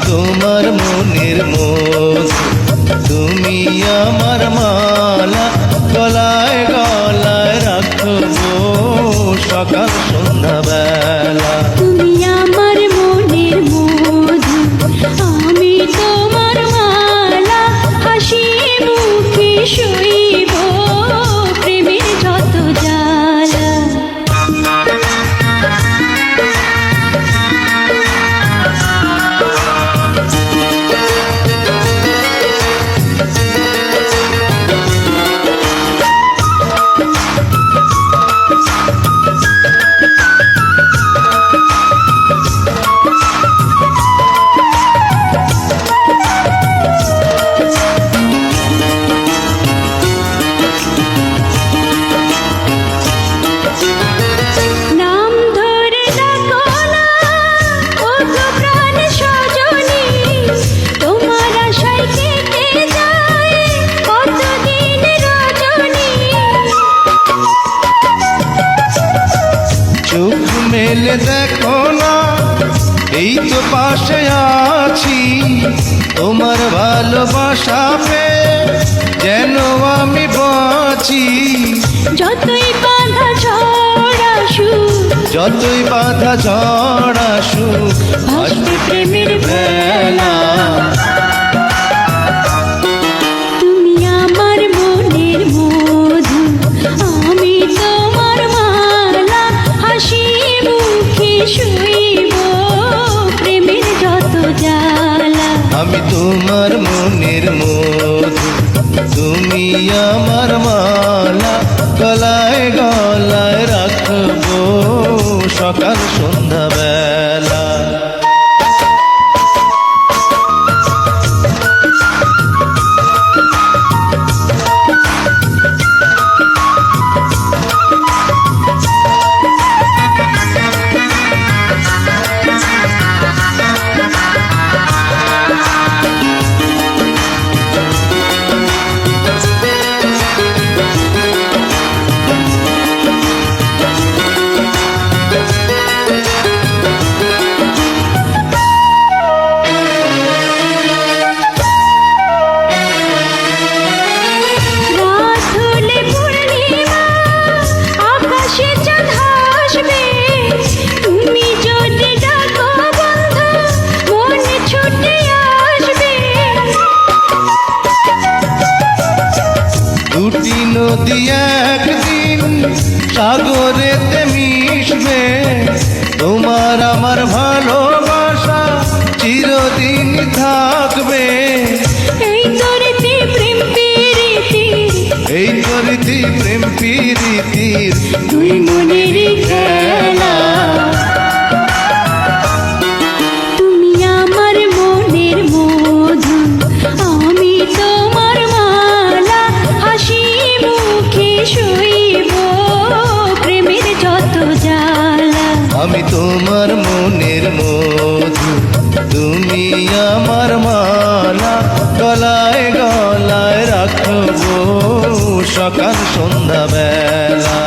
তোমার মনের মধু, তুমি আমার মালা, গলায় গলায় রাখবো সকাল সন্ধ্যা বেলা। তুমি আমার মনের মধু, আমি তোমার মালা, হাসি মুখে শৈব প্রেমের যত জ্বালা। চোখ মেলে দেখো না, এই তো পাশে আছি, তোমার ভালোবাসা পেয়ে যেন আমি বাঁচি। যতই বাধা ঝড় আসুক, যতই বাধা ঝড় আসুক, ভাসবে প্রেমের ভেলা। তুমি আমার মনের মধু, আমি তোমার মালা, হাসি মুখে শৈব প্রেমের যত জ্বালা। আমি তোমার মনের মধু, তুমি আমার মালা, গলায় গলায় রাখবো সকাল সন্ধ্যা বেলা। দুটি নদী একদিন সাগরেতে মিশবে, তোমার আমার ভালোবাসা চিরদিন থাকবে। এই তো রীতি প্রেম প্রীতির, এই তো রীতি প্রেম প্রীতির দুই মনের খেলা। তুমি আমার মনের মধু, আমি তোমার মালা, হাসি মুখে শৈব প্রেমের যত জ্বালা। আমি তোমার মনের মধু, তুমি আমার মালা, গলায় গলায় রাখবো সকাল সন্ধ্যা বেলা।